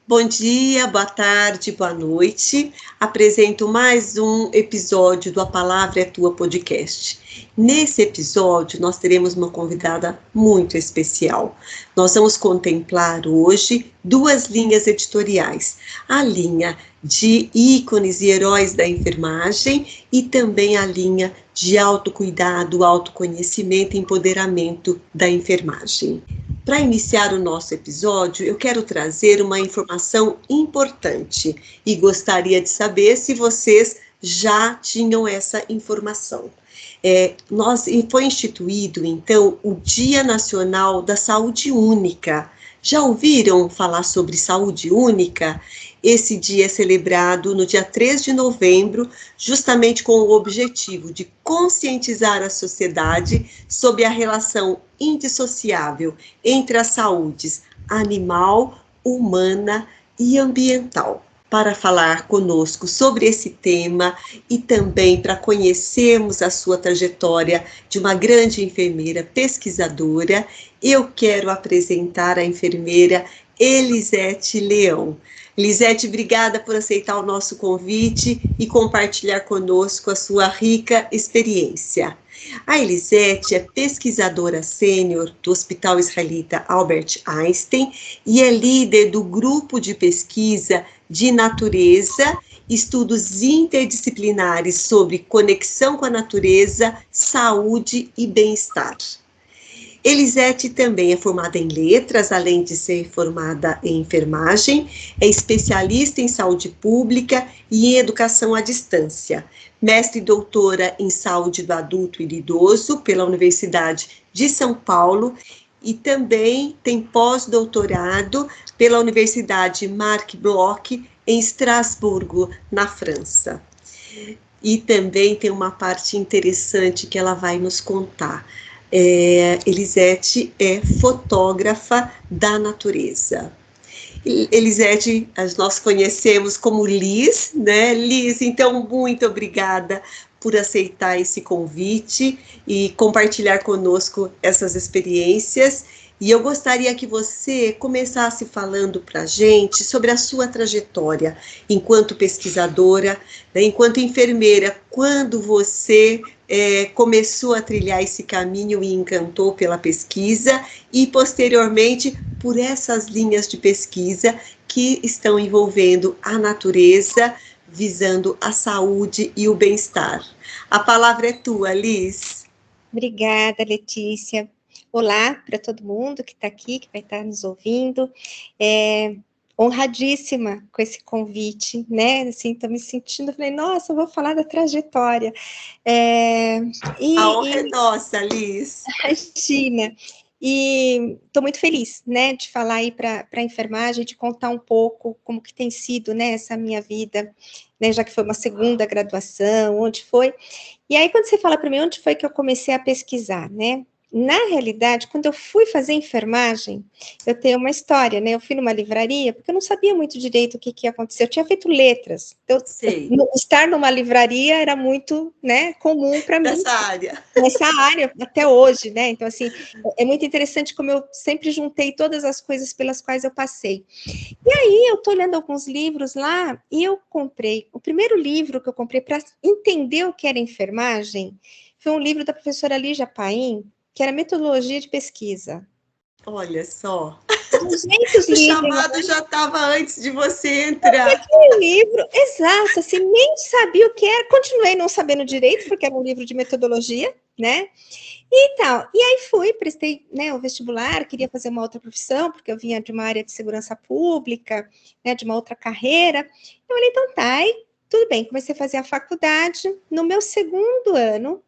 Bom dia, boa tarde, boa noite. Apresento mais um episódio do A Palavra é Tua podcast. Nesse episódio, nós teremos uma convidada muito especial. Nós vamos contemplar hoje duas linhas editoriais. A linha de ícones e heróis da enfermagem e também a linha de autocuidado, autoconhecimento e empoderamento da enfermagem. Para iniciar o nosso episódio, eu quero trazer uma informação importante e gostaria de saber se vocês já tinham essa informação. Foi instituído, então, o Dia Nacional da Saúde Única. Já ouviram falar sobre saúde única? Esse dia é celebrado no dia 3 de novembro, justamente com o objetivo de conscientizar a sociedade sobre a relação indissociável entre as saúdes animal, humana e ambiental. Para falar conosco sobre esse tema e também para conhecermos a sua trajetória de uma grande enfermeira pesquisadora, eu quero apresentar a enfermeira Elisete Leão. Elisete, obrigada por aceitar o nosso convite e compartilhar conosco a sua rica experiência. A Elisete é pesquisadora sênior do Hospital Israelita Albert Einstein e é líder do grupo de pesquisa de natureza, estudos interdisciplinares sobre conexão com a natureza, saúde e bem-estar. Elisete também é formada em letras, além de ser formada em enfermagem, é especialista em saúde pública e em educação à distância, mestre e doutora em saúde do adulto e do idoso pela Universidade de São Paulo e também tem pós-doutorado pela Universidade Marc Bloch em Estrasburgo, na França. E também tem uma parte interessante que ela vai nos contar. Elisete é fotógrafa da natureza. Elisete, nós conhecemos como Liz, né? Liz, então, muito obrigada por aceitar esse convite e compartilhar conosco essas experiências. E eu gostaria que você começasse falando para a gente sobre a sua trajetória enquanto pesquisadora, né, enquanto enfermeira, quando você começou a trilhar esse caminho e encantou pela pesquisa e, posteriormente, por essas linhas de pesquisa que estão envolvendo a natureza, visando a saúde e o bem-estar. A palavra é tua, Liz. Obrigada, Letícia. Olá para todo mundo que está aqui, que vai estar nos ouvindo. Honradíssima com esse convite, né? Assim, estou me sentindo, falei, nossa, eu vou falar da trajetória. A honra é nossa, Liz. Imagina. E estou muito feliz, né, de falar aí para a enfermagem, de contar um pouco como que tem sido, né, essa minha vida, né, já que foi uma segunda graduação, onde foi. E aí, quando você fala para mim, onde foi que eu comecei a pesquisar, né? Na realidade, quando eu fui fazer enfermagem, eu tenho uma história, né? Eu fui numa livraria, porque eu não sabia muito direito o que ia acontecer. Eu tinha feito letras. Então, estar numa livraria era muito, né, comum para mim. Nessa área, até hoje, né? Então, assim, é muito interessante como eu sempre juntei todas as coisas pelas quais eu passei. E aí, eu estou olhando alguns livros lá, e eu comprei. O primeiro livro que eu comprei para entender o que era enfermagem foi um livro da professora Lígia Paim, que era metodologia de pesquisa. Olha só. O chamado já estava antes de você entrar. Aquele livro, exato, assim, nem sabia o que era, continuei não sabendo direito, porque era um livro de metodologia, né? E tal. E aí fui, prestei, né, o vestibular, queria fazer uma outra profissão, porque eu vinha de uma área de segurança pública, né, de uma outra carreira. Eu falei, então tá, aí, tudo bem, comecei a fazer a faculdade. No meu segundo ano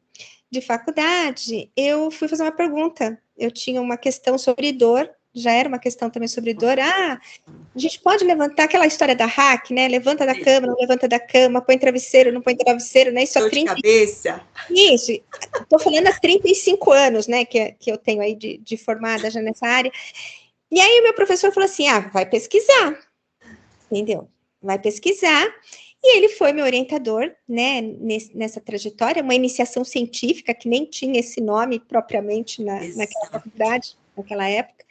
de faculdade, eu fui fazer uma pergunta. Eu tinha uma questão sobre dor, já era uma questão também sobre dor. A gente pode levantar aquela história da hack, né? Levanta da cama, não levanta da cama, põe travesseiro, não põe travesseiro, né? Isso há 30... cabeça. Isso, estou falando há 35 anos, né? Que eu tenho aí de formada já nessa área. E aí o meu professor falou assim: vai pesquisar, entendeu? Vai pesquisar. E ele foi meu orientador, né, nessa trajetória, uma iniciação científica que nem tinha esse nome propriamente naquela faculdade, naquela época.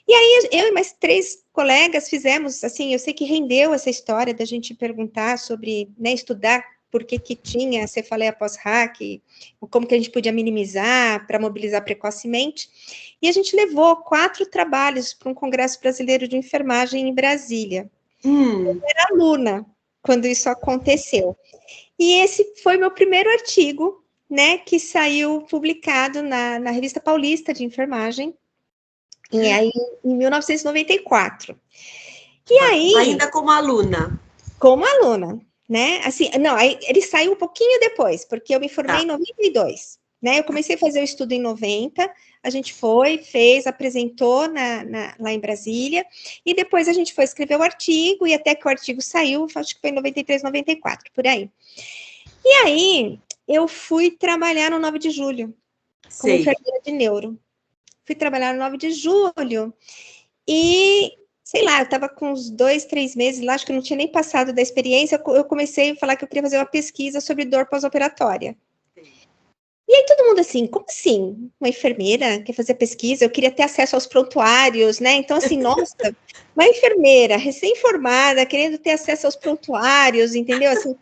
E aí eu e mais 3 colegas fizemos, assim, eu sei que rendeu essa história da gente perguntar sobre, né, estudar por que tinha cefaleia pós-RAC, como que a gente podia minimizar para mobilizar precocemente. E a gente levou 4 trabalhos para um Congresso Brasileiro de Enfermagem em Brasília. Eu era aluna quando isso aconteceu. E esse foi meu primeiro artigo, né, que saiu publicado na Revista Paulista de Enfermagem, em 1994. E aí... Ainda como aluna? Como aluna, né? Assim, não, aí ele saiu um pouquinho depois, porque eu me formei em 92, né? Eu comecei a fazer o estudo em 90, a gente fez, apresentou lá em Brasília, e depois a gente foi escrever o artigo, e até que o artigo saiu, acho que foi em 93, 94, por aí. E aí, eu fui trabalhar no 9 de julho, como enfermeira de neuro. Fui trabalhar no 9 de julho, e... sei lá, eu estava com uns 2, 3 meses lá, acho que eu não tinha nem passado da experiência, eu comecei a falar que eu queria fazer uma pesquisa sobre dor pós-operatória. E aí todo mundo assim, como assim? Uma enfermeira quer fazer pesquisa? Eu queria ter acesso aos prontuários, né? Então assim, nossa, uma enfermeira recém-formada, querendo ter acesso aos prontuários, entendeu? Assim,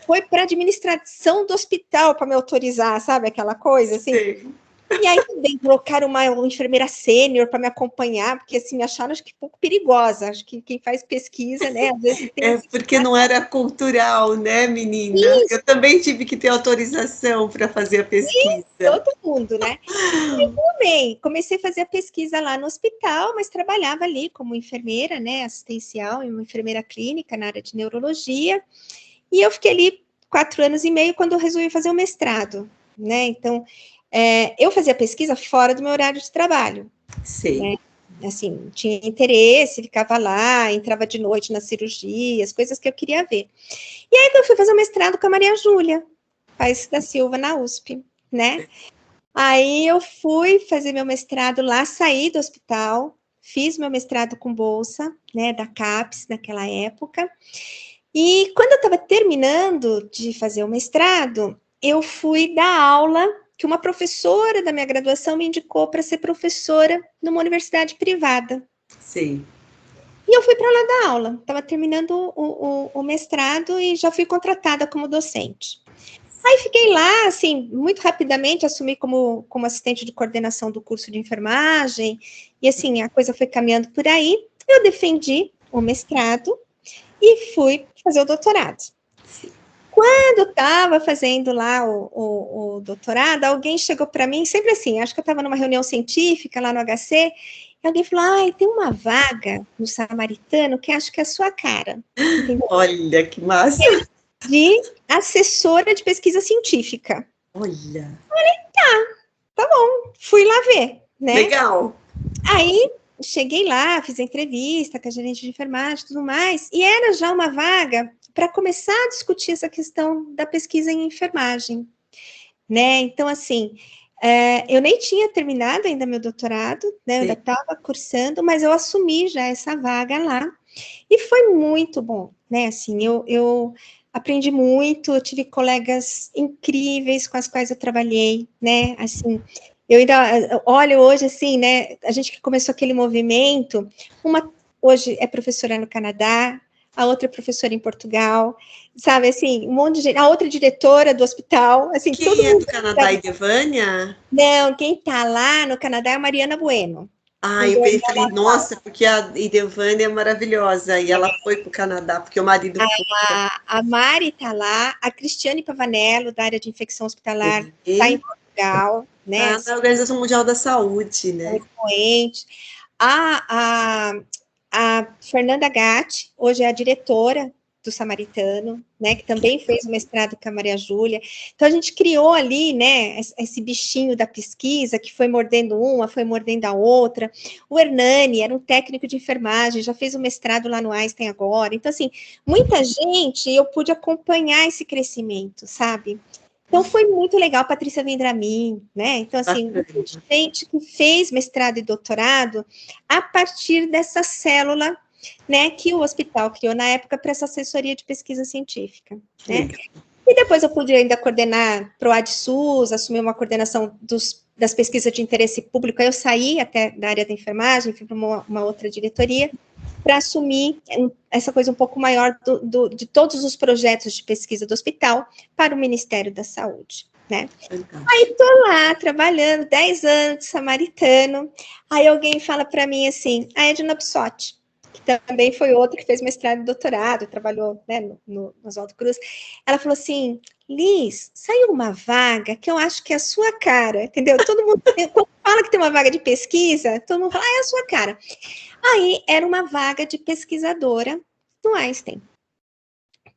foi para a administração do hospital para me autorizar, sabe? Aquela coisa, assim. Sim. E aí também colocaram uma enfermeira sênior para me acompanhar, porque assim, me acharam acho que um pouco perigosa. Acho que quem faz pesquisa, né, às vezes tem... porque não era cultural, né, menina? Isso. Eu também tive que ter autorização para fazer a pesquisa. Todo mundo, né? Eu também comecei a fazer a pesquisa lá no hospital, mas trabalhava ali como enfermeira, né, assistencial, e uma enfermeira clínica na área de neurologia. E eu fiquei ali 4 anos e meio quando eu resolvi fazer o mestrado, né? Então, eu fazia pesquisa fora do meu horário de trabalho. Sim. Né? Assim, tinha interesse, ficava lá, entrava de noite nas cirurgias, coisas que eu queria ver. E aí, eu fui fazer o mestrado com a Maria Júlia Paes da Silva, na USP, né? Aí, eu fui fazer meu mestrado lá, saí do hospital, fiz meu mestrado com bolsa, né, da CAPES, naquela época. E quando eu estava terminando de fazer o mestrado, eu fui dar aula, que uma professora da minha graduação me indicou para ser professora numa universidade privada. Sim. E eu fui para lá dar aula. Estava terminando o mestrado e já fui contratada como docente. Aí fiquei lá, assim, muito rapidamente, assumi como assistente de coordenação do curso de enfermagem, e assim, a coisa foi caminhando por aí. Eu defendi o mestrado e fui fazer o doutorado. Quando estava fazendo lá o doutorado, alguém chegou para mim, sempre assim, acho que eu estava numa reunião científica lá no HC, e alguém falou, tem uma vaga no Samaritano que acho que é a sua cara. Entendeu? Olha, que massa! De assessora de pesquisa científica. Olha! Falei, tá bom, fui lá ver, né? Legal! Aí, cheguei lá, fiz a entrevista com a gerente de enfermagem e tudo mais, e era já uma vaga para começar a discutir essa questão da pesquisa em enfermagem, né? Então, assim, eu nem tinha terminado ainda meu doutorado, né? Eu ainda estava cursando, mas eu assumi já essa vaga lá, e foi muito bom, né? Assim, eu aprendi muito, eu tive colegas incríveis com as quais eu trabalhei, né? Assim, eu ainda olho hoje, assim, né? A gente que começou aquele movimento, uma hoje é professora no Canadá, a outra é professora em Portugal, sabe, assim, um monte de gente, a outra diretora do hospital, assim, quem todo é mundo... do Canadá, Idevânia? Não, quem tá lá no Canadá é a Mariana Bueno. Eu falei, nossa, porque a Idevânia é maravilhosa, e ela foi para o Canadá, porque o marido foi. A Mari tá lá, a Cristiane Pavanello, da área de infecção hospitalar, tá em Portugal, né? Na Organização Mundial da Saúde, né? Doente. A Fernanda Gatti, hoje é a diretora do Samaritano, né, que também fez o mestrado com a Maria Júlia. Então, a gente criou ali, né, esse bichinho da pesquisa, que foi mordendo uma, foi mordendo a outra. O Hernani era um técnico de enfermagem, já fez o mestrado lá no Einstein agora. Então, assim, muita gente, eu pude acompanhar esse crescimento, sabe? Então, foi muito legal, Patrícia Vendramin, né? Então, assim, muita gente que fez mestrado e doutorado a partir dessa célula né, que o hospital criou na época para essa assessoria de pesquisa científica, né? E depois eu pude ainda coordenar PROAD SUS, assumir uma coordenação das pesquisas de interesse público. Aí eu saí até da área da enfermagem, fui para uma outra diretoria, para assumir essa coisa um pouco maior de todos os projetos de pesquisa do hospital para o Ministério da Saúde, né? Aí estou lá, trabalhando, 10 anos de samaritano, aí alguém fala para mim assim, a Edna Bissotti, que também foi outra que fez mestrado e doutorado, trabalhou, né, no Oswaldo Cruz, ela falou assim, Liz, saiu uma vaga que eu acho que é a sua cara, entendeu? Todo mundo, quando fala que tem uma vaga de pesquisa, todo mundo fala, é a sua cara. Aí era uma vaga de pesquisadora no Einstein,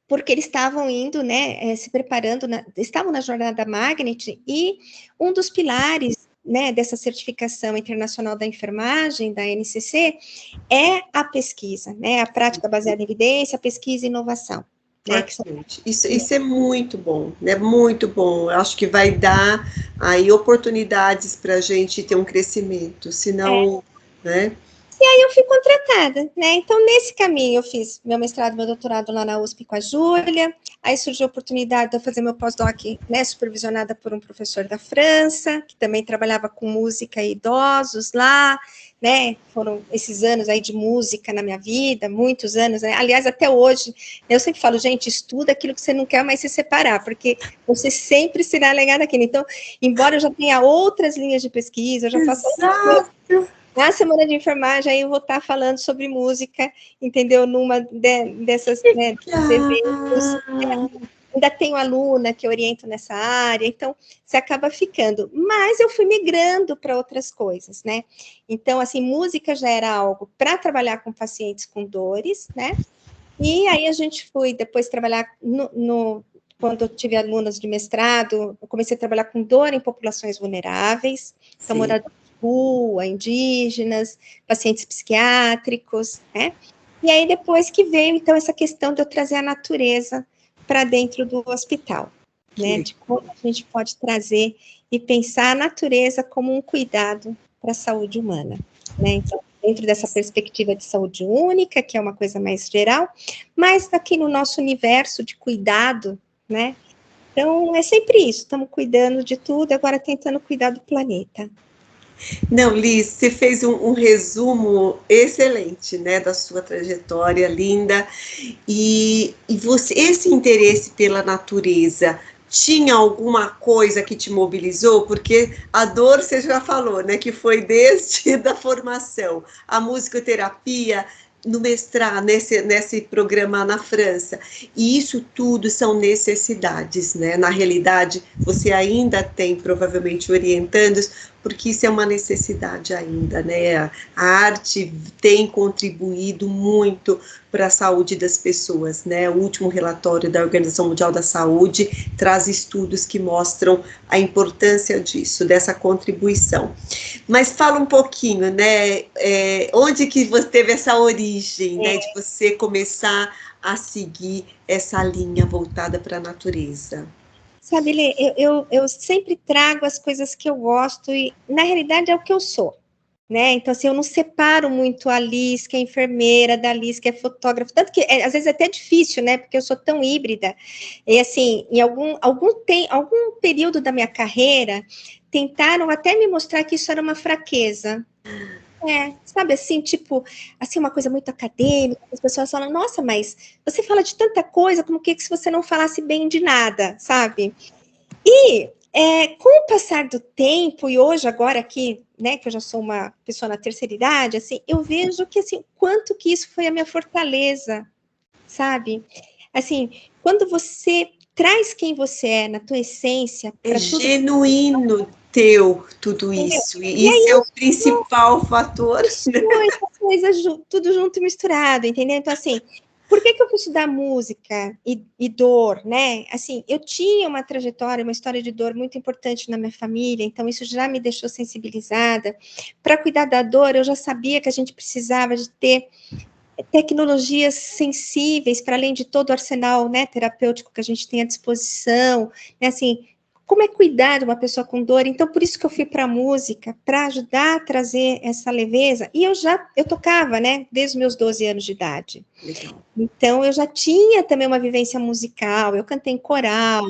porque eles estavam indo, né, se preparando, estavam na jornada Magnet, e um dos pilares, né, dessa certificação internacional da enfermagem, da NCC, é a pesquisa, né, a prática baseada em evidência, a pesquisa e inovação. Né, isso é muito bom, né? Muito bom. Eu acho que vai dar aí oportunidades para a gente ter um crescimento, senão, né? E aí eu fui contratada, né? Então, nesse caminho, eu fiz meu mestrado, meu doutorado lá na USP com a Júlia, aí surgiu a oportunidade de eu fazer meu pós-doc, né, supervisionada por um professor da França, que também trabalhava com música e idosos lá, né? Foram esses anos aí de música na minha vida, muitos anos, né? Aliás, até hoje, eu sempre falo, gente, estuda aquilo que você não quer mais se separar, porque você sempre será legado aquilo. Então, embora eu já tenha outras linhas de pesquisa, eu já faço na semana de enfermagem, aí eu vou estar falando sobre música, entendeu? Numa dessas, né, eventos. Ainda tenho aluna que eu oriento nessa área, então você acaba ficando. Mas eu fui migrando para outras coisas, né? Então, assim, música já era algo para trabalhar com pacientes com dores, né? E aí a gente foi depois trabalhar quando eu tive alunas de mestrado, eu comecei a trabalhar com dor em populações vulneráveis, então moradores rua, indígenas, pacientes psiquiátricos, né? E aí depois que veio, então, essa questão de eu trazer a natureza para dentro do hospital, né? De como a gente pode trazer e pensar a natureza como um cuidado para a saúde humana, né? Então, dentro dessa perspectiva de saúde única, que é uma coisa mais geral, mas aqui no nosso universo de cuidado, né? Então, é sempre isso, estamos cuidando de tudo, agora tentando cuidar do planeta. Não, Liz, você fez um resumo excelente, né, da sua trajetória linda, e você, esse interesse pela natureza, tinha alguma coisa que te mobilizou? Porque a dor, você já falou, né, que foi desde a formação, a musicoterapia, no mestrado, nesse programa na França, e isso tudo são necessidades, né? Na realidade, você ainda tem, provavelmente, orientandos, porque isso é uma necessidade ainda, né? A arte tem contribuído muito para a saúde das pessoas, né? O último relatório da Organização Mundial da Saúde traz estudos que mostram a importância disso, dessa contribuição. Mas fala um pouquinho, né? Onde que você teve essa origem, né? De você começar a seguir essa linha voltada para a natureza? Sabe, Lê, eu sempre trago as coisas que eu gosto e, na realidade, é o que eu sou, né? Então, assim, eu não separo muito a Liz, que é enfermeira, da Liz, que é fotógrafa, tanto que, às vezes, é até difícil, né? Porque eu sou tão híbrida. E, assim, em algum período da minha carreira, tentaram até me mostrar que isso era uma fraqueza. Sabe, assim, tipo, assim, uma coisa muito acadêmica, as pessoas falam, nossa, mas você fala de tanta coisa, como que se você não falasse bem de nada, sabe? E com o passar do tempo, e hoje, agora aqui, né, que eu já sou uma pessoa na terceira idade, assim, eu vejo que, assim, quanto que isso foi a minha fortaleza, sabe? Assim, quando você traz quem você é, na tua essência, É genuíno teu tudo isso, e isso é o principal fator. Coisa tudo junto e misturado, entendeu? Então, assim, por que eu fui estudar música e dor, né? Assim, eu tinha uma trajetória, uma história de dor muito importante na minha família, então isso já me deixou sensibilizada. Para cuidar da dor, eu já sabia que a gente precisava de ter tecnologias sensíveis, para além de todo o arsenal, né, terapêutico que a gente tem à disposição, né, assim, como é cuidar de uma pessoa com dor. Então, por isso que eu fui para a música, para ajudar a trazer essa leveza. E eu tocava, né, desde os meus 12 anos de idade. Legal. Então, eu já tinha também uma vivência musical, eu cantei em coral,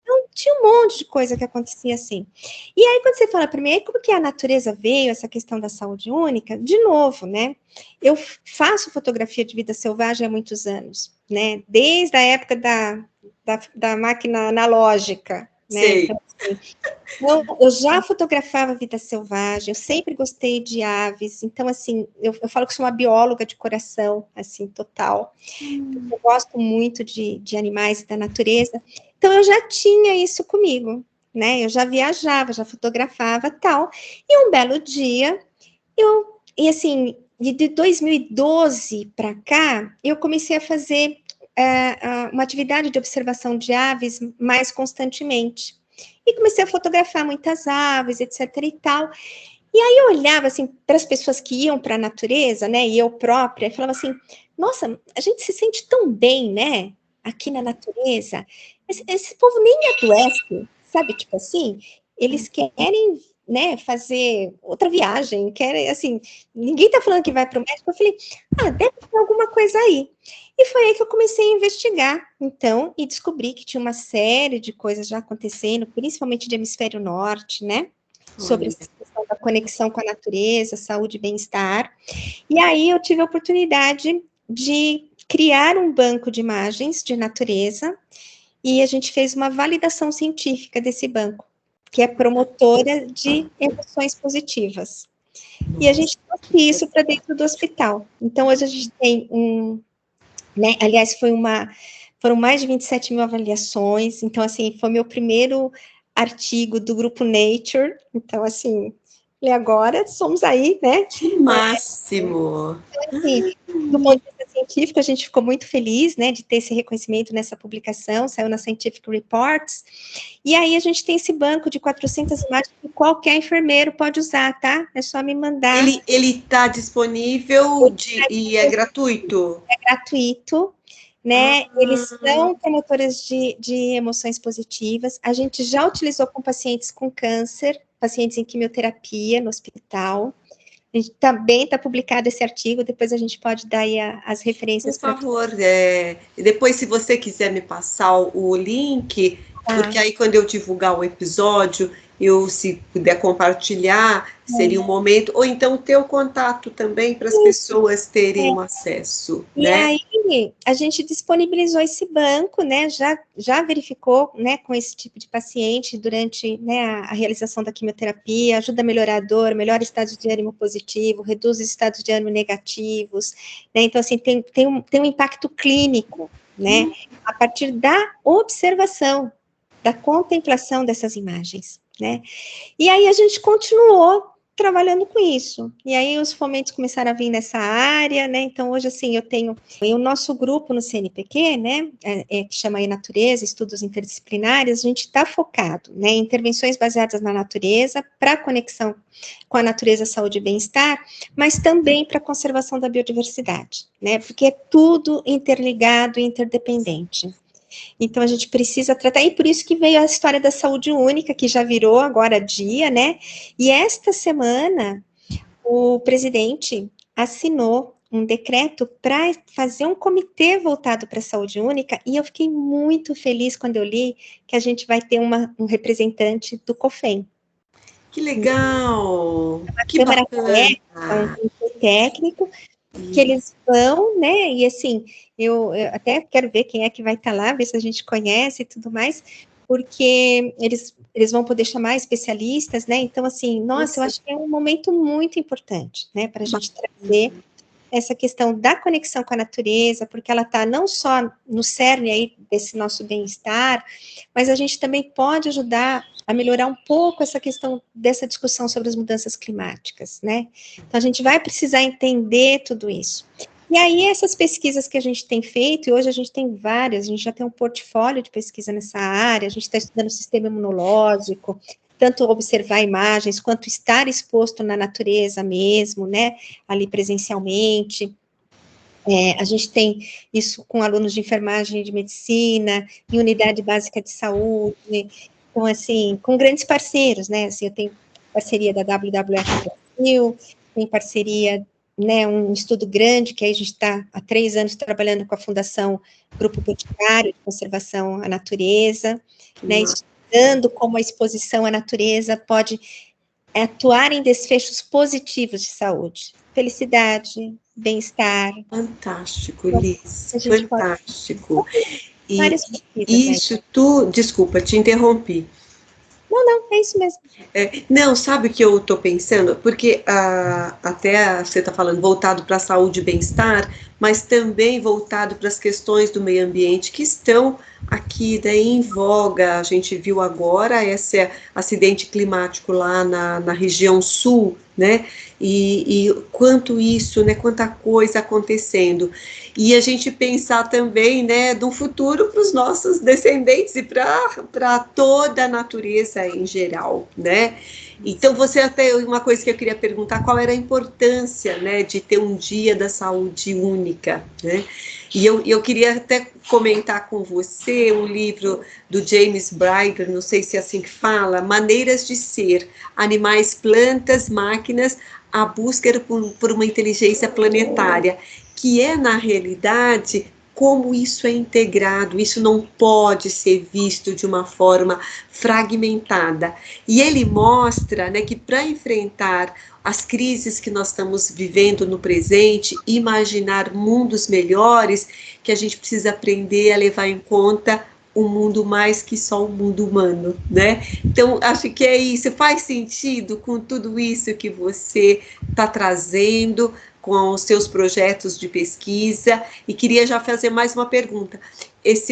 então tinha um monte de coisa que acontecia assim. E aí, quando você fala para mim, como que a natureza veio, essa questão da saúde única, de novo, né, eu faço fotografia de vida selvagem há muitos anos, né, desde a época da máquina analógica, né, Sei. então, assim, eu já fotografava vida selvagem, eu sempre gostei de aves, então, assim, eu falo que sou uma bióloga de coração, assim, total. Eu gosto muito de animais e da natureza, então eu já tinha isso comigo, né? Eu já viajava, já fotografava, tal. E um belo dia, e assim, de 2012 para cá, eu comecei a fazer uma atividade de observação de aves mais constantemente. E comecei a fotografar muitas aves, etc e tal. E aí eu olhava, assim, para as pessoas que iam para a natureza, né, e eu própria, e falava assim, nossa, a gente se sente tão bem, né, aqui na natureza. Esse povo nem adoece, sabe, tipo assim, eles querem, né, fazer outra viagem, querem, assim, ninguém tá falando que vai para o médico. Eu falei, deve ter alguma coisa aí. E foi aí que eu comecei a investigar, então, e descobri que tinha uma série de coisas já acontecendo, principalmente de hemisfério norte, né, sobre Olha. essa questão da conexão com a natureza, saúde e bem-estar. E aí eu tive a oportunidade de criar um banco de imagens de natureza e a gente fez uma validação científica desse banco, que é promotora de emoções positivas. E a gente trouxe isso para dentro do hospital. Então, hoje a gente tem né, aliás, foram mais de 27 mil avaliações, então, assim, foi meu primeiro artigo do grupo Nature, então, assim, e agora somos aí, né? Que máximo! Assim, do ponto de vista científico, a gente ficou muito feliz, né, de ter esse reconhecimento nessa publicação, saiu na Scientific Reports, e aí a gente tem esse banco de 400 imagens que qualquer enfermeiro pode usar, tá? É só me mandar. Ele está disponível e é gratuito? É gratuito, né? Eles são promotores de emoções positivas. A gente já utilizou com pacientes com câncer, pacientes em quimioterapia no hospital. A gente também está publicado esse artigo, depois a gente pode dar aí as referências. Por favor, depois, se você quiser me passar o link, porque aí quando eu divulgar o episódio, eu, se puder compartilhar, seria um momento, ou então ter o contato também para as pessoas terem um acesso, E né? aí a gente disponibilizou esse banco, né? Já verificou, né, com esse tipo de paciente durante, né, a realização da quimioterapia, ajuda a melhorar a dor, melhora estados de ânimo positivo, reduz os estados de ânimo negativos, né? Então, assim, tem um impacto clínico, né? A partir da observação, da contemplação dessas imagens, né? E aí a gente continuou trabalhando com isso. E aí os fomentos começaram a vir nessa área, né? Então hoje assim eu tenho o nosso grupo no CNPq, né? Que chama aí Natureza, Estudos Interdisciplinares. A gente está focado, né, em intervenções baseadas na natureza para conexão com a natureza, saúde e bem-estar, mas também para a conservação da biodiversidade, né? Porque é tudo interligado e interdependente. Então, a gente precisa tratar, e por isso que veio a história da saúde única, que já virou agora dia, né? E esta semana, o presidente assinou um decreto para fazer um comitê voltado para a saúde única, e eu fiquei muito feliz quando eu li que a gente vai ter um representante do COFEM. Que legal! Que Câmara bacana! um comitê técnico, que eles vão, né, e assim, eu até quero ver quem é que vai estar lá, ver se a gente conhece e tudo mais, porque eles vão poder chamar especialistas, né, então assim, nossa, eu acho que é um momento muito importante, né, para a gente trazer essa questão da conexão com a natureza, porque ela está não só no cerne aí desse nosso bem-estar, mas a gente também pode ajudar a melhorar um pouco essa questão dessa discussão sobre as mudanças climáticas, né? Então, a gente vai precisar entender tudo isso. E aí, essas pesquisas que a gente tem feito, e hoje a gente tem várias, a gente já tem um portfólio de pesquisa nessa área, a gente está estudando o sistema imunológico, tanto observar imagens, quanto estar exposto na natureza mesmo, né, ali presencialmente. A gente tem isso com alunos de enfermagem e de medicina, em unidade básica de saúde. Então, assim, com grandes parceiros, né? Assim, eu tenho parceria da WWF Brasil, tem parceria, né, um estudo grande, que aí a gente está há 3 anos trabalhando com a Fundação Grupo Boticário de Conservação à Natureza, né, estudando como a exposição à natureza pode atuar em desfechos positivos de saúde, felicidade, bem-estar. Fantástico, Liz, A gente fantástico. pode E várias pesquisas, isso tu, desculpa, te interrompi. Não, é isso mesmo. Não, sabe o que eu estou pensando? Porque até você está falando voltado para a saúde e bem-estar, mas também voltado para as questões do meio ambiente que estão aqui daí em voga. A gente viu agora esse acidente climático lá na região sul, né? E quanto isso, né? Quanta coisa acontecendo. E a gente pensar também, né, do futuro para os nossos descendentes e para toda a natureza em geral, né? Então, você até, uma coisa que eu queria perguntar, qual era a importância, né, de ter um dia da saúde única, né? E eu queria até comentar com você um livro do James Brager, não sei se é assim que fala, Maneiras de Ser, Animais, Plantas, Máquinas, a busca por uma inteligência planetária, que é, na realidade, como isso é integrado, isso não pode ser visto de uma forma fragmentada. E ele mostra, né, que para enfrentar as crises que nós estamos vivendo no presente, imaginar mundos melhores, que a gente precisa aprender a levar em conta um mundo mais que só o mundo humano, né? Então, acho que é isso. Faz sentido com tudo isso que você está trazendo, com os seus projetos de pesquisa, e queria já fazer mais uma pergunta.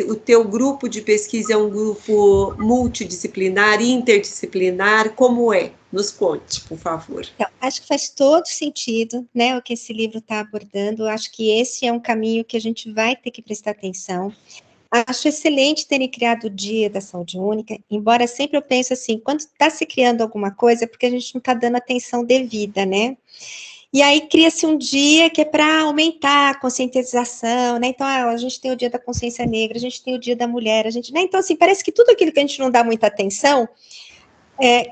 O teu grupo de pesquisa é um grupo multidisciplinar, interdisciplinar, como é? Nos conte, por favor. Então, acho que faz todo sentido, né, o que esse livro está abordando. Acho que esse é um caminho que a gente vai ter que prestar atenção. Acho excelente terem criado o Dia da Saúde Única, embora sempre eu pense assim, quando está se criando alguma coisa, é porque a gente não está dando atenção devida, né? E aí cria-se um dia que é para aumentar a conscientização, né? Então, a gente tem o Dia da Consciência Negra, a gente tem o Dia da Mulher, a gente, né? Então, assim, parece que tudo aquilo que a gente não dá muita atenção,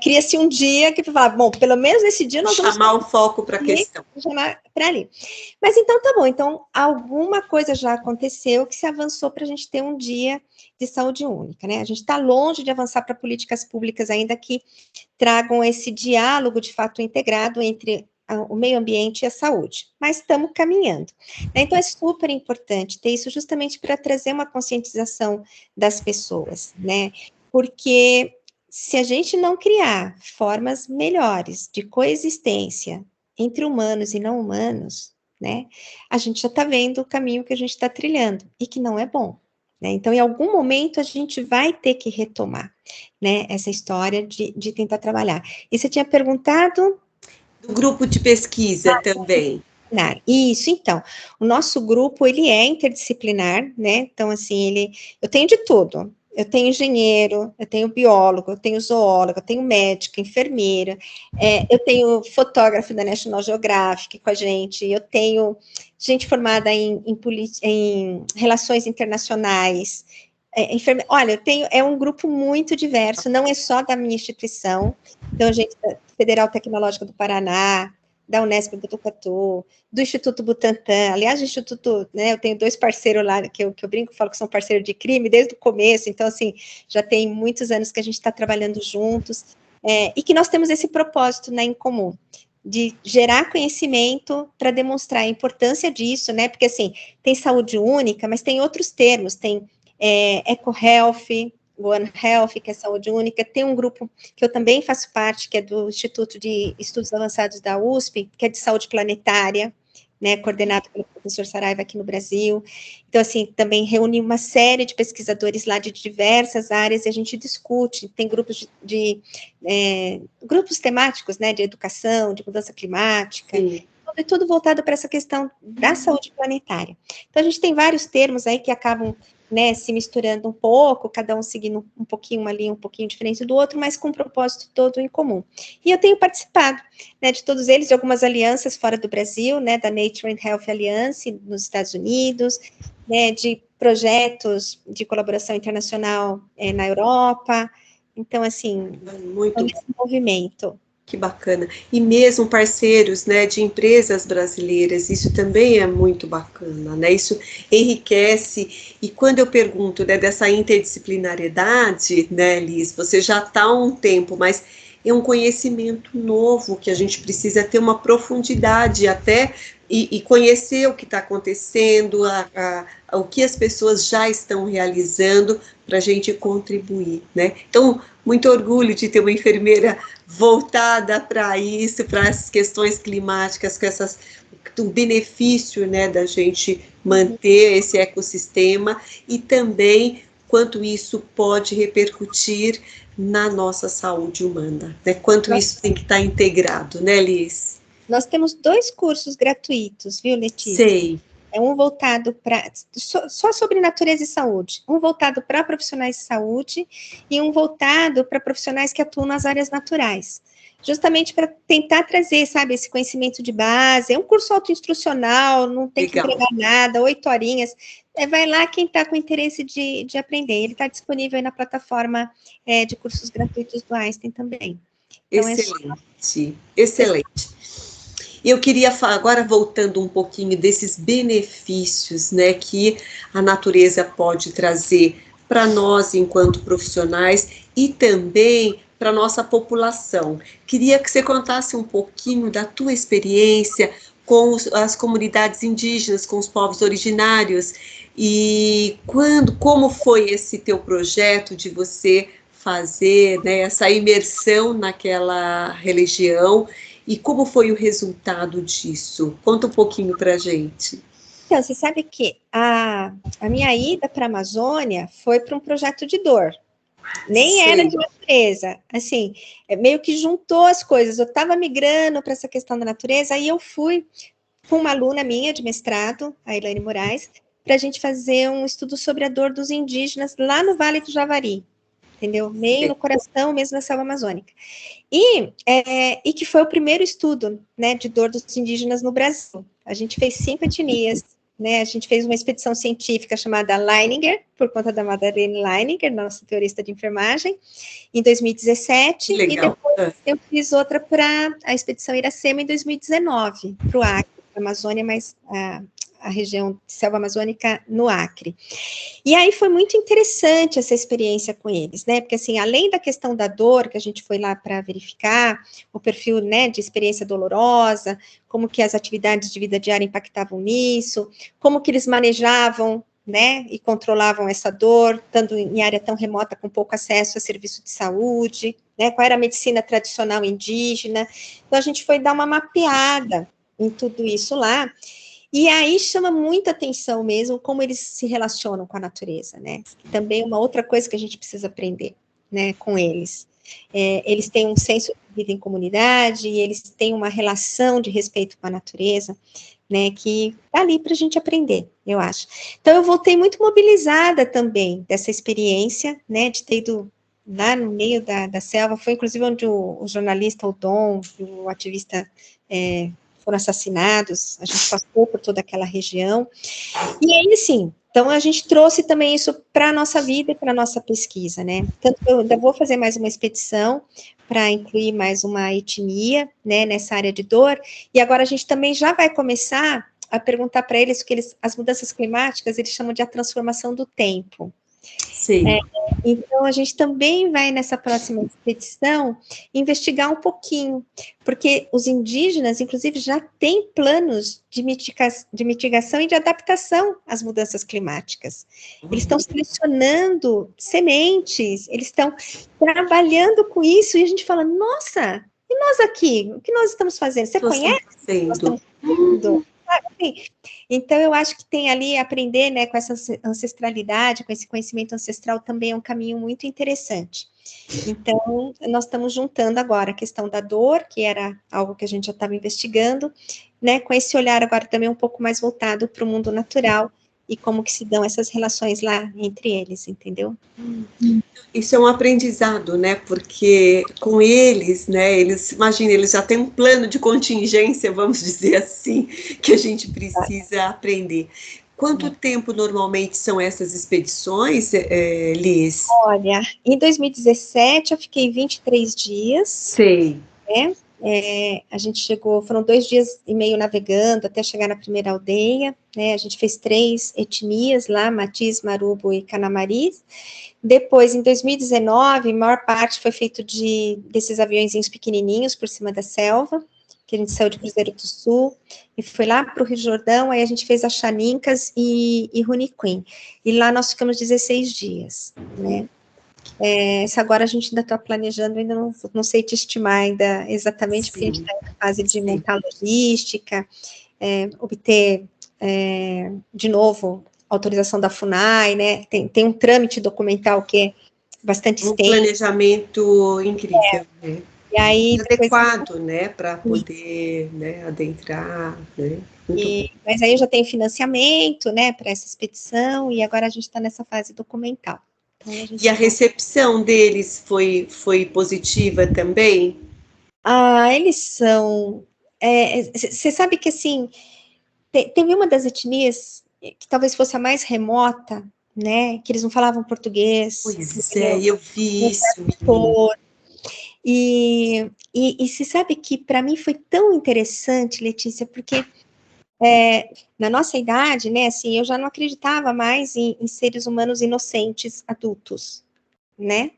cria-se um dia que fala, bom, pelo menos nesse dia nós vamos chamar o foco para a questão. Chamar para ali. Mas então tá bom, então alguma coisa já aconteceu que se avançou para a gente ter um dia de saúde única, né? A gente está longe de avançar para políticas públicas ainda que tragam esse diálogo de fato integrado entre o meio ambiente e a saúde, mas estamos caminhando. Então é super importante ter isso justamente para trazer uma conscientização das pessoas, né? Porque se a gente não criar formas melhores de coexistência entre humanos e não humanos, né, a gente já está vendo o caminho que a gente está trilhando, e que não é bom. Né? Então, em algum momento, a gente vai ter que retomar, né, essa história de tentar trabalhar. E você tinha perguntado... Do grupo de pesquisa também. Isso, então, o nosso grupo, ele é interdisciplinar, né, então, assim, eu tenho de tudo, eu tenho engenheiro, eu tenho biólogo, eu tenho zoólogo, eu tenho médica, enfermeira, eu tenho fotógrafo da National Geographic com a gente, eu tenho gente formada em relações internacionais, olha, é um grupo muito diverso, não é só da minha instituição, então, a gente, Federal Tecnológica do Paraná, da Unesp Botucatu, do Instituto Butantan, aliás, o Instituto, né, eu tenho 2 parceiros lá, que eu brinco, falo que são parceiros de crime desde o começo, então, assim, já tem muitos anos que a gente está trabalhando juntos, e que nós temos esse propósito, né, em comum, de gerar conhecimento para demonstrar a importância disso, né, porque, assim, tem saúde única, mas tem outros termos, tem EcoHealth, One Health, que é saúde única, tem um grupo que eu também faço parte, que é do Instituto de Estudos Avançados da USP, que é de saúde planetária, né, coordenado pelo professor Saraiva aqui no Brasil. Então, assim, também reúne uma série de pesquisadores lá de diversas áreas e a gente discute, tem grupos grupos temáticos, né, de educação, de mudança climática, e tudo voltado para essa questão da saúde planetária. Então, a gente tem vários termos aí que acabam, né, se misturando um pouco, cada um seguindo um pouquinho uma linha um pouquinho diferente do outro, mas com um propósito todo em comum. E eu tenho participado, né, de todos eles, de algumas alianças fora do Brasil, né, da Nature and Health Alliance nos Estados Unidos, né, de projetos de colaboração internacional na Europa, Então, assim, muito esse movimento. que bacana. E mesmo parceiros, né, de empresas brasileiras, isso também é muito bacana, né? Isso enriquece. E quando eu pergunto, né, dessa interdisciplinariedade, né, Liz, você já está há um tempo, mas é um conhecimento novo que a gente precisa ter uma profundidade até e conhecer o que está acontecendo, o que as pessoas já estão realizando para a gente contribuir, né? Então, muito orgulho de ter uma enfermeira voltada para isso, para as questões climáticas, com o benefício, né, da gente manter esse ecossistema e também quanto isso pode repercutir na nossa saúde humana, né? Quanto isso tem que estar integrado, né, Liz? Nós temos 2 cursos gratuitos, viu, Letícia? Sei. É um voltado para só sobre natureza e saúde, um voltado para profissionais de saúde e um voltado para profissionais que atuam nas áreas naturais. Justamente para tentar trazer, sabe, esse conhecimento de base. É um curso autoinstrucional, não tem que entregar nada, 8 horinhas. Vai lá quem está com interesse de aprender. Ele está disponível aí na plataforma de cursos gratuitos do Einstein também. Então, excelente, excelente. Eu queria falar, agora voltando um pouquinho desses benefícios, né, que a natureza pode trazer para nós enquanto profissionais e também para a nossa população. Queria que você contasse um pouquinho da tua experiência com as comunidades indígenas, com os povos originários, e como foi esse teu projeto de você fazer, né, essa imersão naquela religião e como foi o resultado disso? Conta um pouquinho para a gente. Então, você sabe que a minha ida para a Amazônia foi para um projeto de dor. Nem Sim. Era de natureza. Assim, meio que juntou as coisas. Eu estava migrando para essa questão da natureza, aí eu fui com uma aluna minha de mestrado, a Elaine Moraes, para a gente fazer um estudo sobre a dor dos indígenas lá no Vale do Javari. Entendeu? Meio no coração mesmo da selva amazônica. E que foi o primeiro estudo, né, de dor dos indígenas no Brasil. A gente fez 5 etnias, né, a gente fez uma expedição científica chamada Leininger, por conta da Madeleine Leininger, nossa teorista de enfermagem, em 2017, e depois eu fiz outra para a expedição Iracema em 2019, para o Acre, para a Amazônia, mas a região de selva amazônica no Acre. E aí foi muito interessante essa experiência com eles, né? Porque, assim, além da questão da dor, que a gente foi lá para verificar, o perfil, né, de experiência dolorosa, como que as atividades de vida diária impactavam nisso, como que eles manejavam, né, e controlavam essa dor, estando em área tão remota, com pouco acesso a serviço de saúde, né? Qual era a medicina tradicional indígena. Então, a gente foi dar uma mapeada em tudo isso lá. E aí chama muita atenção mesmo como eles se relacionam com a natureza, né? Também é uma outra coisa que a gente precisa aprender, né, com eles. Eles têm um senso de vida em comunidade, e eles têm uma relação de respeito com a natureza, né, que tá ali para a gente aprender, eu acho. Então, eu voltei muito mobilizada também dessa experiência, né, de ter ido lá no meio da selva, foi inclusive onde o jornalista, o Dom, o ativista foram assassinados, a gente passou por toda aquela região, e aí, sim, então a gente trouxe também isso para a nossa vida e para a nossa pesquisa, né, tanto que eu ainda vou fazer mais uma expedição para incluir mais uma etnia, né, nessa área de dor, e agora a gente também já vai começar a perguntar para eles, porque as mudanças climáticas, eles chamam de a transformação do tempo. Sim. Então, a gente também vai, nessa próxima expedição, investigar um pouquinho, porque os indígenas, inclusive, já têm planos de mitigação e de adaptação às mudanças climáticas. Eles estão selecionando sementes, eles estão trabalhando com isso, e a gente fala, nossa, e nós aqui, o que nós estamos fazendo? Você conhece? Nós estamos fazendo? Então, eu acho que tem ali aprender, né, com essa ancestralidade, com esse conhecimento ancestral também é um caminho muito interessante. Então, nós estamos juntando agora a questão da dor, que era algo que a gente já estava investigando, né, com esse olhar agora também um pouco mais voltado para o mundo natural e como que se dão essas relações lá entre eles, entendeu? Isso é um aprendizado, né, porque com eles, né, imagina, eles já têm um plano de contingência, vamos dizer assim, que a gente precisa aprender. Quanto tempo normalmente são essas expedições, Liz? Olha, em 2017 eu fiquei 23 dias. Sei. Né? A gente chegou, foram 2 dias e meio navegando até chegar na primeira aldeia, né? A gente fez 3 etnias lá, Matiz, Marubo e Canamaris. Depois, em 2019, a maior parte foi feito desses aviõezinhos pequenininhos por cima da selva, que a gente saiu de Cruzeiro do Sul, e foi lá para o Rio Jordão, aí a gente fez as Xanincas e Runiquim. E lá nós ficamos 16 dias, né? Essa agora a gente ainda está planejando, ainda não sei te estimar ainda exatamente, porque a gente está na fase de montar logística, obter, de novo, autorização da FUNAI, né? Tem um trâmite documental que é bastante extenso. Um planejamento incrível, né? E aí, adequado, né, para poder, né, adentrar, né? Mas aí eu já tenho financiamento, né, para essa expedição, e agora a gente está nessa fase documental. Então, e a recepção deles foi positiva também? Eles são... Você sabe que, assim, teve uma das etnias que talvez fosse a mais remota, né, que eles não falavam português. Pois eu vi isso. E você sabe que para mim foi tão interessante, Letícia, porque na nossa idade, né, assim, eu já não acreditava mais em seres humanos inocentes adultos, né?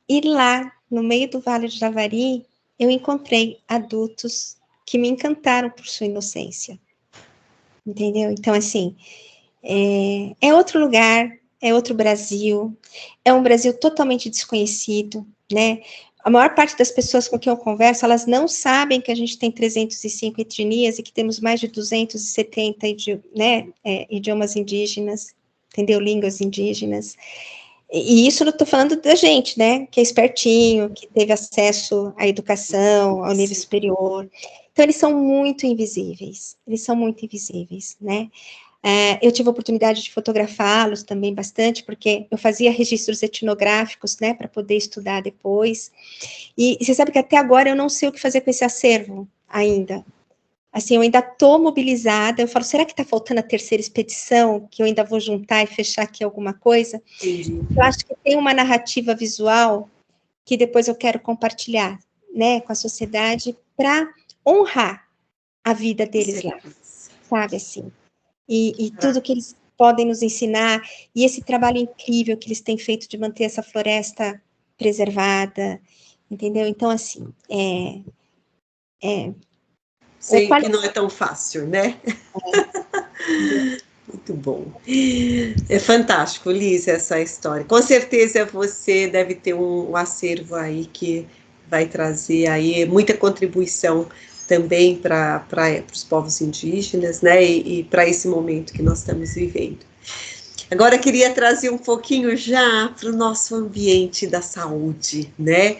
E lá, no meio do Vale do Javari, eu encontrei adultos que me encantaram por sua inocência. Entendeu? Então, assim, é outro lugar, é outro Brasil, é um Brasil totalmente desconhecido, né? A maior parte das pessoas com quem eu converso, elas não sabem que a gente tem 305 etnias e que temos mais de 270 idiomas indígenas, entendeu? Línguas indígenas. E isso eu estou falando da gente, né? Que é espertinho, que teve acesso à educação, ao nível superior. Então, eles são muito invisíveis, né? Eu tive a oportunidade de fotografá-los também bastante, porque eu fazia registros etnográficos, né, para poder estudar depois. E você sabe que até agora eu não sei o que fazer com esse acervo ainda. Assim, eu ainda estou mobilizada, eu falo, será que está faltando a terceira expedição, que eu ainda vou juntar e fechar aqui alguma coisa? Entendi. Eu acho que tem uma narrativa visual que depois eu quero compartilhar, né, com a sociedade, para honrar a vida deles lá, sabe, assim. E tudo que eles podem nos ensinar, e esse trabalho incrível que eles têm feito de manter essa floresta preservada, entendeu? Então, assim, sei que não é tão fácil, né? Muito bom. É fantástico, Liz, essa história. Com certeza você deve ter um acervo aí que vai trazer aí muita contribuição também para os povos indígenas, né? E para esse momento que nós estamos vivendo. Agora eu queria trazer um pouquinho já para o nosso ambiente da saúde, né?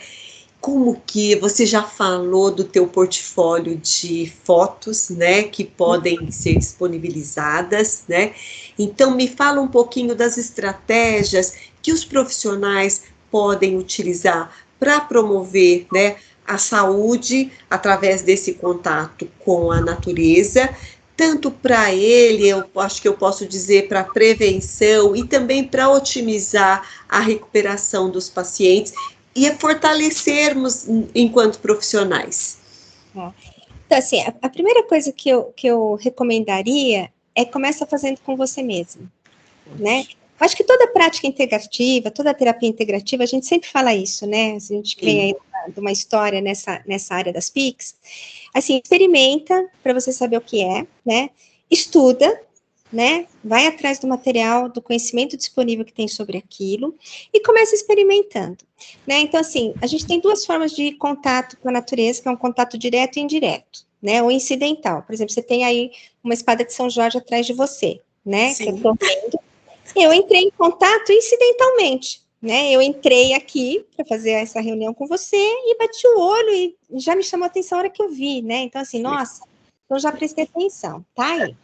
Como que você já falou do teu portfólio de fotos, né, que podem ser disponibilizadas, né? Então me fala um pouquinho das estratégias que os profissionais podem utilizar para promover, né, a saúde através desse contato com a natureza, tanto para ele, eu acho que eu posso dizer para prevenção e também para otimizar a recuperação dos pacientes e fortalecermos enquanto profissionais. Então, assim, a primeira coisa que eu recomendaria é começa fazendo com você mesmo, né? Acho que toda prática integrativa, toda terapia integrativa, a gente sempre fala isso, né? A gente vem aí de uma história nessa área das PICs. Assim, experimenta para você saber o que é, né? Estuda, né? Vai atrás do material, do conhecimento disponível que tem sobre aquilo e começa experimentando, né? Então, assim, a gente tem 2 formas de contato com a natureza, que é um contato direto e indireto, né? Ou incidental. Por exemplo, você tem aí uma espada de São Jorge atrás de você, né? Sim. Que eu tô vendo. Eu entrei em contato incidentalmente, né? Eu entrei aqui para fazer essa reunião com você e bati o olho e já me chamou a atenção a hora que eu vi, né? Então, assim, nossa, eu já prestei atenção, tá aí.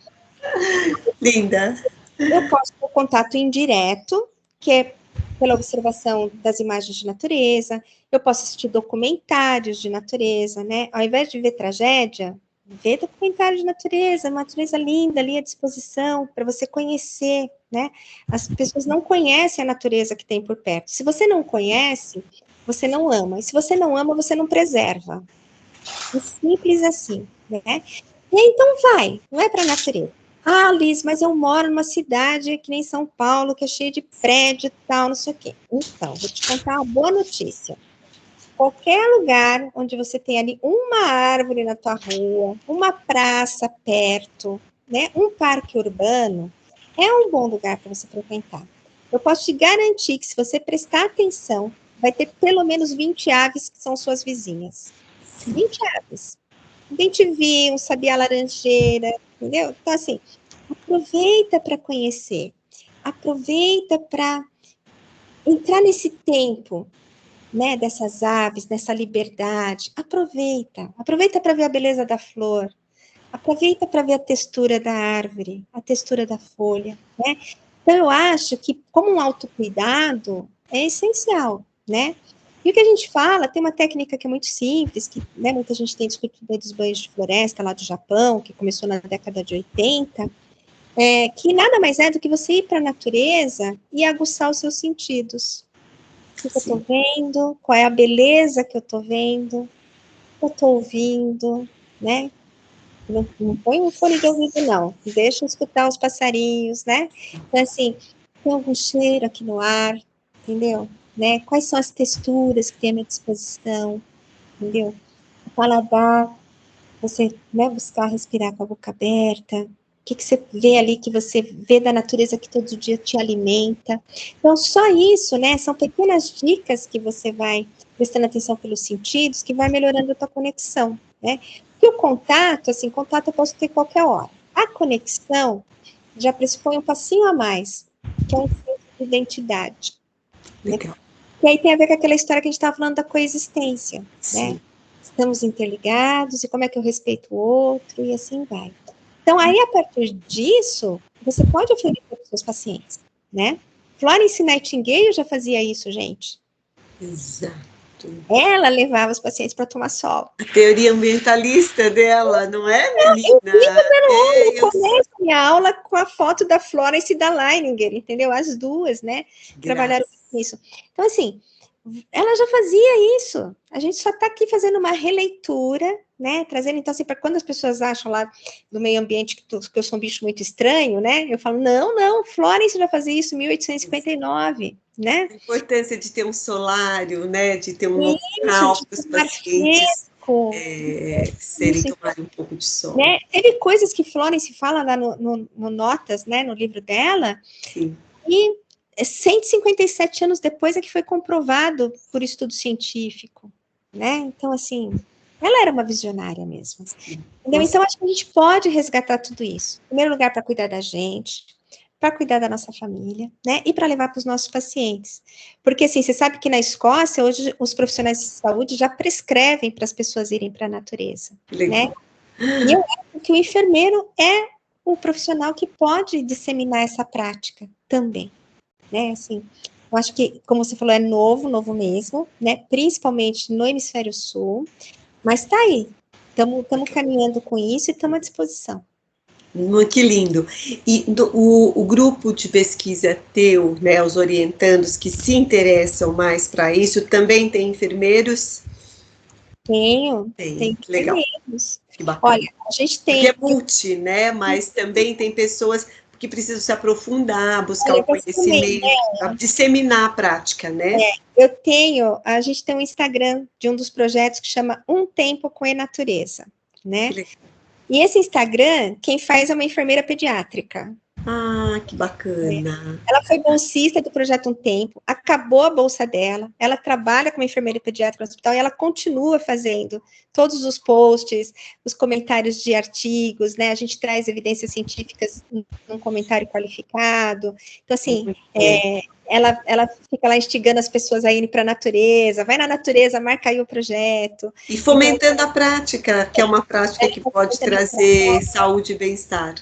Linda. Eu posso ter contato indireto, que é pela observação das imagens de natureza, eu posso assistir documentários de natureza, né? Ao invés de ver tragédia, Vê documentário de natureza linda ali à disposição, para você conhecer, né? As pessoas não conhecem a natureza que tem por perto. Se você não conhece, você não ama. E se você não ama, você não preserva. É simples assim, né? E aí, então vai para a natureza. Ah, Liz, mas eu moro numa cidade que nem São Paulo, que é cheia de prédio e tal, não sei o quê. Então, vou te contar uma boa notícia. Qualquer lugar onde você tem ali uma árvore na tua rua, uma praça perto, né, um parque urbano, é um bom lugar para você frequentar. Eu posso te garantir que se você prestar atenção, vai ter pelo menos 20 aves que são suas vizinhas. 20 aves. Bem-te-vi, um sabiá-laranjeira, entendeu? Então, assim, aproveita para conhecer, aproveita para entrar nesse tempo, né, dessas aves, nessa liberdade. Aproveita para ver a beleza da flor, aproveita para ver a textura da árvore, a textura da folha, né? Então, eu acho que, como um autocuidado, é essencial, né? E o que a gente fala, tem uma técnica que é muito simples, que, né, muita gente tem discutido dos banhos de floresta lá do Japão, que começou na década de 80, que nada mais é do que você ir para a natureza e aguçar os seus sentidos. O que eu estou vendo, qual é a beleza que eu estou vendo, o que eu estou ouvindo, né? Não põe um fone de ouvido, não. Deixa eu escutar os passarinhos, né? Então, assim, tem algum cheiro aqui no ar, entendeu? Né? Quais são as texturas que tem à minha disposição, entendeu? O paladar, você, né, buscar respirar com a boca aberta. O que você vê ali, que você vê da natureza que todo dia te alimenta. Então, só isso, né? São pequenas dicas que você vai prestando atenção pelos sentidos, que vai melhorando a tua conexão, né? Porque o contato, assim, contato eu posso ter qualquer hora. A conexão já pressupõe um passinho a mais, que é um senso de identidade. Legal. Né? E aí tem a ver com aquela história que a gente estava falando da coexistência, Sim. né? Estamos interligados, e como é que eu respeito o outro, e assim vai. Então, aí, a partir disso, você pode oferecer para os seus pacientes, né? Florence Nightingale já fazia isso, gente. Exato. Ela levava os pacientes para tomar sol. A teoria ambientalista dela, não é, menina? Eu começo a minha aula com a foto da Florence e da Leininger, entendeu? As duas, né? Trabalharam com isso. Então, assim, ela já fazia isso. A gente só está aqui fazendo uma releitura, né? Trazendo, então, assim, para quando as pessoas acham lá do meio ambiente que eu sou um bicho muito estranho, né? Eu falo, não, Florence já fazia isso em 1859, né? A importância de ter um solário, né? De ter um local para os pacientes tomarem um pouco de sol. Né? Teve coisas que Florence fala lá no Notas, né? No livro dela. Sim. E 157 anos depois é que foi comprovado por estudo científico, né? Então, assim, ela era uma visionária mesmo. Entendeu? Então, acho que a gente pode resgatar tudo isso. Em primeiro lugar, para cuidar da gente, para cuidar da nossa família, né? E para levar para os nossos pacientes. Porque, assim, você sabe que na Escócia, hoje, os profissionais de saúde já prescrevem para as pessoas irem para a natureza, né? E eu acho que o enfermeiro é o profissional que pode disseminar essa prática também, né? Assim, eu acho que, como você falou, é novo mesmo, né? Principalmente no hemisfério sul, mas tá aí. Estamos caminhando com isso e estamos à disposição. Que lindo. E o grupo de pesquisa teu, né, os orientandos que se interessam mais para isso, também tem enfermeiros? Tem legal. enfermeiros. Que bacana. Olha, a gente tem... Porque é multi, né, mas também tem pessoas que precisam se aprofundar, buscar o conhecimento, disseminar a prática, né? A gente tem um Instagram de um dos projetos que chama Um Tempo com a Natureza, né? E esse Instagram, quem faz é uma enfermeira pediátrica. Ah, que bacana. Ela foi bolsista do projeto Um Tempo, acabou a bolsa dela, ela trabalha como enfermeira pediátrica no hospital e ela continua fazendo todos os posts, os comentários de artigos, né? A gente traz evidências científicas num comentário qualificado. Então, assim, ela fica lá instigando as pessoas a irem para a natureza, vai na natureza, marca aí o projeto. E fomentando a prática, que é uma prática que pode trazer saúde e bem-estar.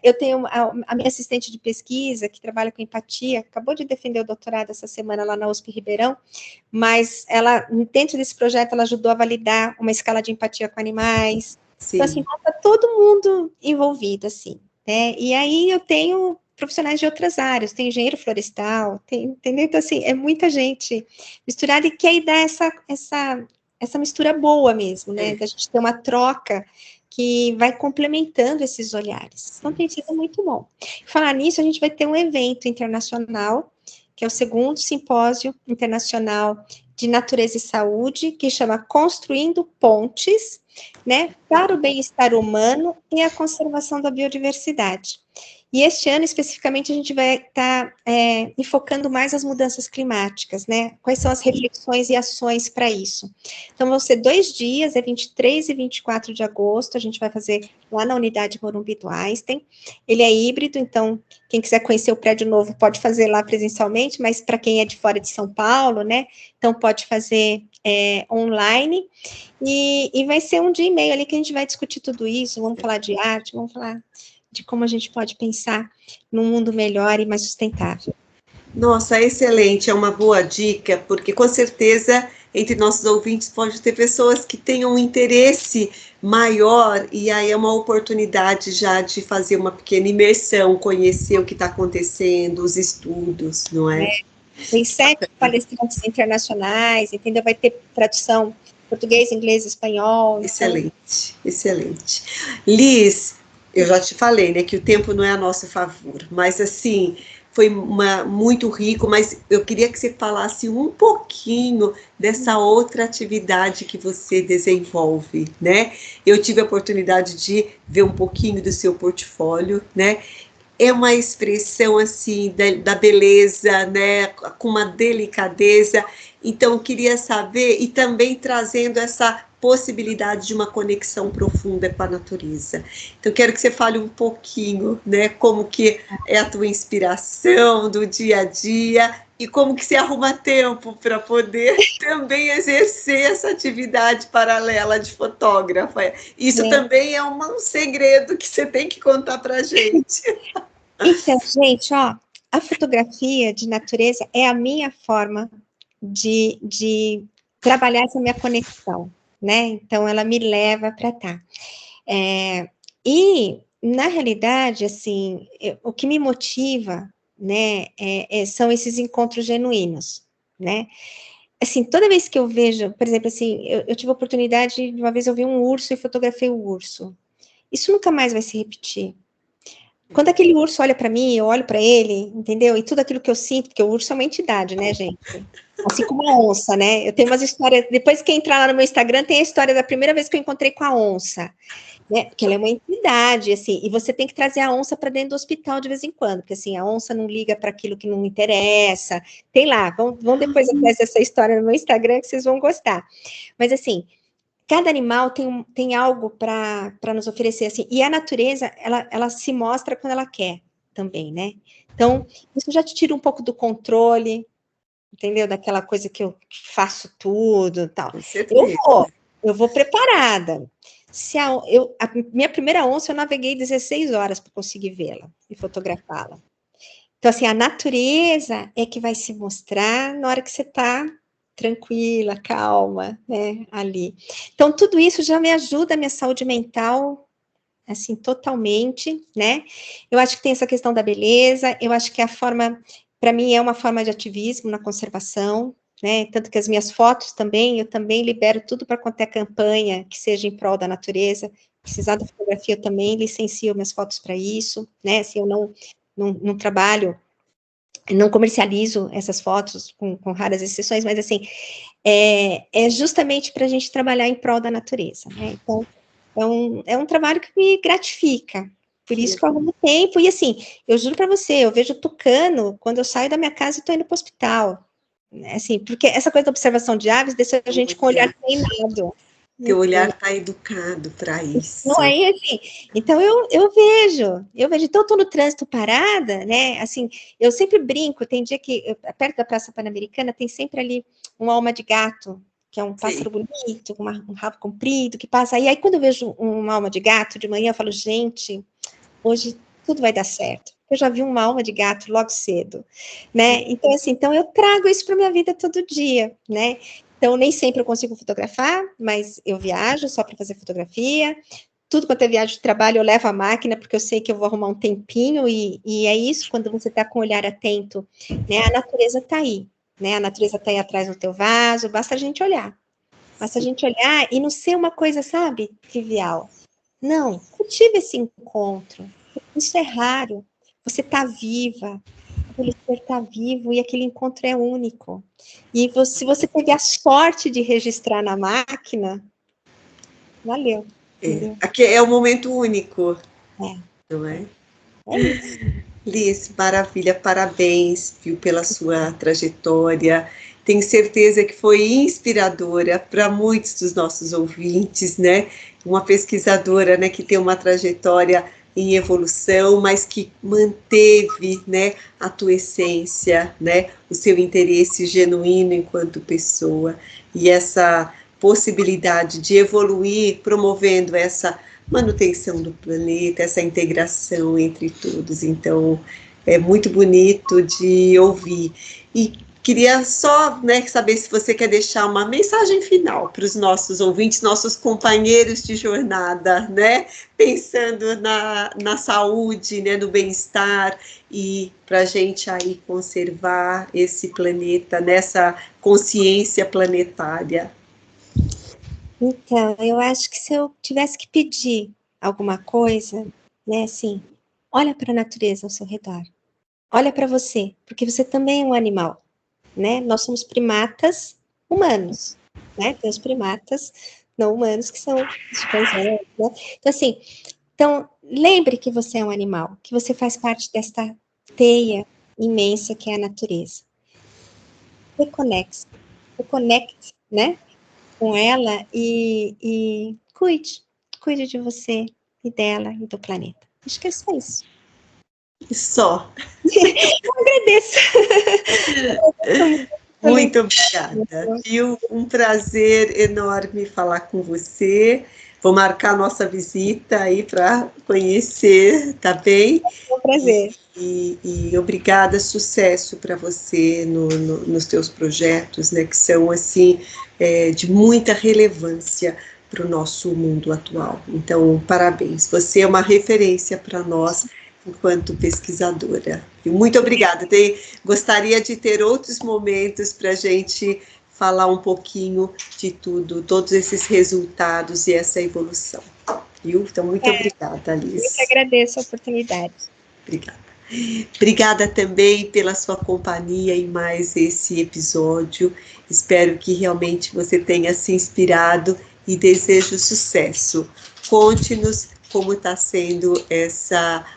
Eu tenho a minha assistente de pesquisa, que trabalha com empatia, acabou de defender o doutorado essa semana lá na USP Ribeirão, mas ela, dentro desse projeto, ela ajudou a validar uma escala de empatia com animais, Sim. Então, assim, tá todo mundo envolvido, assim, né? E aí eu tenho profissionais de outras áreas, tem engenheiro florestal, tem, entendeu? Então, assim, é muita gente misturada e que aí dá essa mistura boa mesmo, né? Da gente ter uma troca que vai complementando esses olhares. Então, tem sido muito bom. Falar nisso, a gente vai ter um evento internacional, que é o segundo simpósio internacional de natureza e saúde, que chama Construindo Pontes, né, para o bem-estar humano e a conservação da biodiversidade. E este ano, especificamente, a gente vai estar enfocando mais as mudanças climáticas, né? Quais são as reflexões e ações para isso? Então, vão ser 2 dias, é 23 e 24 de agosto, a gente vai fazer lá na unidade Morumbi do Einstein. Ele é híbrido, então, quem quiser conhecer o prédio novo pode fazer lá presencialmente, mas para quem é de fora de São Paulo, né? Então, pode fazer online. E vai ser um dia e meio ali que a gente vai discutir tudo isso, vamos falar de arte, vamos falar de como a gente pode pensar num mundo melhor e mais sustentável. Nossa, excelente, é uma boa dica, porque com certeza entre nossos ouvintes pode ter pessoas que tenham um interesse maior, e aí é uma oportunidade já de fazer uma pequena imersão, conhecer o que está acontecendo, os estudos, não é? Tem 7 palestrantes internacionais, entendeu? Vai ter tradução português, inglês, espanhol. Excelente, então... excelente. Liz, eu já te falei, né, que o tempo não é a nosso favor, mas assim, foi muito rico, mas eu queria que você falasse um pouquinho dessa outra atividade que você desenvolve, né? Eu tive a oportunidade de ver um pouquinho do seu portfólio, né? É uma expressão assim da beleza, né, com uma delicadeza. Então, queria saber, e também trazendo essa possibilidade de uma conexão profunda com a natureza. Então, quero que você fale um pouquinho, né, como que é a tua inspiração do dia a dia e como que você arruma tempo para poder também exercer essa atividade paralela de fotógrafa. Isso também é um segredo que você tem que contar para a gente. Então, gente, ó, a fotografia de natureza é a minha forma de trabalhar essa minha conexão, né? Então, ela me leva para tá. E, na realidade, assim, o que me motiva, né, são esses encontros genuínos, né? Assim, toda vez que eu vejo, por exemplo, assim, eu tive a oportunidade, de uma vez eu vi um urso e fotografei o urso. Isso nunca mais vai se repetir. Quando aquele urso olha para mim, eu olho para ele, entendeu? E tudo aquilo que eu sinto, porque o urso é uma entidade, né, gente? Assim como a onça, né? Eu tenho umas histórias, depois que entrar lá no meu Instagram, tem a história da primeira vez que eu encontrei com a onça, né? Porque ela é uma entidade, assim, e você tem que trazer a onça para dentro do hospital de vez em quando, porque assim, a onça não liga para aquilo que não interessa. Tem lá, vão depois atrás dessa história no meu Instagram que vocês vão gostar. Mas assim, cada animal tem algo para nos oferecer, assim, e a natureza, ela se mostra quando ela quer também, né? Então, isso já te tira um pouco do controle, entendeu? Daquela coisa que eu faço tudo e tal. Eu vou preparada. A minha primeira onça, eu naveguei 16 horas para conseguir vê-la e fotografá-la. Então, assim, a natureza é que vai se mostrar na hora que você está tranquila, calma, né, ali. Então, tudo isso já me ajuda a minha saúde mental, assim, totalmente, né? Eu acho que tem essa questão da beleza, eu acho que a forma, para mim, é uma forma de ativismo na conservação, né? Tanto que as minhas fotos também, eu também libero tudo para qualquer campanha que seja em prol da natureza. Precisar da fotografia, eu também licencio minhas fotos para isso, né? Se eu não trabalho, não comercializo essas fotos, com raras exceções, mas assim, é justamente para a gente trabalhar em prol da natureza, né? Então, é um trabalho que me gratifica, por isso que eu arrumo tempo, e assim, eu juro para você, eu vejo tucano quando eu saio da minha casa e estou indo para o hospital, né? Assim, porque essa coisa da observação de aves deixa a gente com o olhar treinado. Teu olhar está educado para isso. Não é assim. Então eu vejo. Então eu tô no trânsito parada, né? Assim, eu sempre brinco, tem dia que perto da Praça Pan-Americana tem sempre ali uma alma de gato, que é um pássaro bonito, com um rabo comprido, que passa aí. Aí quando eu vejo uma alma de gato de manhã, eu falo, gente, hoje tudo vai dar certo. Eu já vi uma alma de gato logo cedo, né? Então, assim, então eu trago isso para minha vida todo dia, né? Então, nem sempre eu consigo fotografar, mas eu viajo só para fazer fotografia. tudo quanto é viagem de trabalho, eu levo a máquina, porque eu sei que eu vou arrumar um tempinho, e é isso, quando você está com o olhar atento, né? A natureza está aí, né? A natureza está aí atrás do teu vaso, basta a gente olhar. Basta a gente olhar e não ser uma coisa, sabe, trivial. Não, cultive esse encontro. Isso é raro. Você está viva, aquele ser está vivo e aquele encontro é único. E se você teve a sorte de registrar na máquina, valeu. Aqui é um momento único, É. não é? É isso. Liz, maravilha, parabéns, viu, pela sua trajetória. Tenho certeza que foi inspiradora para muitos dos nossos ouvintes, né? Uma pesquisadora, né, que tem uma trajetória em evolução, mas que manteve, né, a tua essência, né, o seu interesse genuíno enquanto pessoa e essa possibilidade de evoluir, promovendo essa manutenção do planeta, essa integração entre todos. Então, é muito bonito de ouvir. E queria só, né, saber se você quer deixar uma mensagem final para os nossos ouvintes, nossos companheiros de jornada, né, pensando na saúde, né, no bem-estar, e para a gente aí conservar esse planeta, nessa consciência planetária. Então, eu acho que se eu tivesse que pedir alguma coisa, né, assim, olha para a natureza ao seu redor. Olha para você, porque você também é um animal, né? Nós somos primatas humanos, né? Tem os primatas não humanos que são os chimpanzés, né? Então, assim, lembre que você é um animal, que você faz parte desta teia imensa que é a natureza. Reconecte, né? Com ela e cuide de você e dela e do planeta. Acho que é só isso. Só. Eu agradeço. Muito obrigada, viu? Um prazer enorme falar com você. Vou marcar nossa visita aí para conhecer, tá bem? É um prazer. E obrigada, sucesso para você nos teus projetos, né? Que são, assim, de muita relevância para o nosso mundo atual. Então, parabéns. Você é uma referência para nós enquanto pesquisadora. E muito obrigada. Gostaria de ter outros momentos para a gente falar um pouquinho de tudo, todos esses resultados e essa evolução. Viu? Então, muito obrigada, Liz. Eu que agradeço a oportunidade. Obrigada. Obrigada também pela sua companhia em mais esse episódio. Espero que realmente você tenha se inspirado e desejo sucesso. Conte-nos como está sendo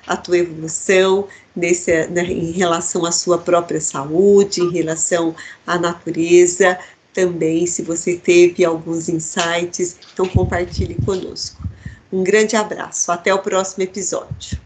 a tua evolução em relação à sua própria saúde, em relação à natureza, também se você teve alguns insights, então compartilhe conosco. Um grande abraço, até o próximo episódio.